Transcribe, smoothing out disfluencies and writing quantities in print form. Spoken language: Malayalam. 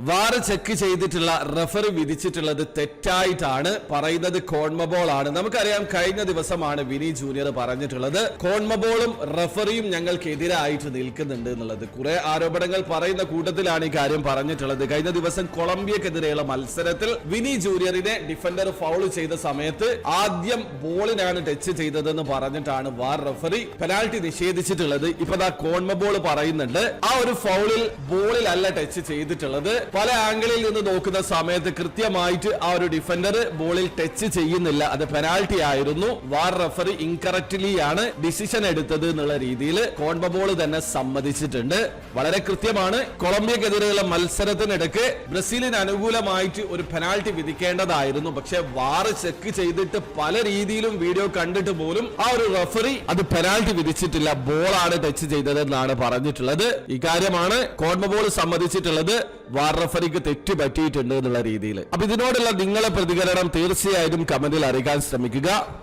വാർ ചെക്ക് ചെയ്തിട്ടുള്ള റഫറി വിധിച്ചിട്ടുള്ളത് തെറ്റായിട്ടാണ് പറയുന്നത്. കോൺമബോൾ ആണ്. നമുക്കറിയാം കഴിഞ്ഞ ദിവസമാണ് വിനി ജൂനിയർ പറഞ്ഞിട്ടുള്ളത് കോൺമബോളും റഫറിയും ഞങ്ങൾക്കെതിരായിട്ട് നിൽക്കുന്നുണ്ട് എന്നുള്ളത്. കുറെ ആരോപണങ്ങൾ പറയുന്ന കൂട്ടത്തിലാണ് ഈ കാര്യം പറഞ്ഞിട്ടുള്ളത്. കഴിഞ്ഞ ദിവസം കൊളംബിയക്കെതിരെയുള്ള മത്സരത്തിൽ വിനി ജൂനിയറിനെ ഡിഫൻഡർ ഫൗൾ ചെയ്ത സമയത്ത് ആദ്യം ബോളിനാണ് ടച്ച് ചെയ്തതെന്ന് പറഞ്ഞിട്ടാണ് വാർ റഫറി പെനാൽറ്റി നിഷേധിച്ചിട്ടുള്ളത്. ഇപ്പൊ കോൺമബോൾ പറയുന്നുണ്ട് ആ ഒരു ഫൗളിൽ ബോളിലല്ല ടച്ച് ചെയ്തിട്ടുള്ളത്. പല ആംഗിളിൽ നിന്ന് നോക്കുന്ന സമയത്ത് കൃത്യമായിട്ട് ആ ഒരു ഡിഫൻഡർ ബോളിൽ ടച്ച് ചെയ്യുന്നില്ല, അത് പെനാൽറ്റി ആയിരുന്നു. വാർ റഫറി ഇൻകറക്റ്റ്ലി ആണ് ഡിസിഷൻ എടുത്തത് എന്നുള്ള രീതിയിൽ കോൺമബോൾ തന്നെ സമ്മതിച്ചിട്ടുണ്ട്. വളരെ കൃത്യമാണ്. കൊളംബിയക്കെതിരെയുള്ള മത്സരത്തിനിടയ്ക്ക് ബ്രസീലിന് അനുകൂലമായിട്ട് ഒരു പെനാൽറ്റി വിധിക്കേണ്ടതായിരുന്നു. പക്ഷെ വാർ ചെക്ക് ചെയ്തിട്ട് പല രീതിയിലും വീഡിയോ കണ്ടിട്ട് പോലും ആ ഒരു റഫറി അത് പെനാൽറ്റി വിധിച്ചിട്ടില്ല, ബോളാണ് ടച്ച് ചെയ്തതെന്നാണ് പറഞ്ഞിട്ടുള്ളത്. ഇക്കാര്യമാണ് കോൺമബോൾ സമ്മതിച്ചിട്ടുള്ളത്. വാർ റഫറിക്ക് തെറ്റ് പറ്റിയിട്ടുണ്ട് എന്നുള്ള രീതിയിൽ. അപ്പൊ ഇതിനോടുള്ള നിങ്ങളെ പ്രതികരണം തീർച്ചയായും കമന്റിൽ അറിയിക്കാൻ ശ്രമിക്കുക.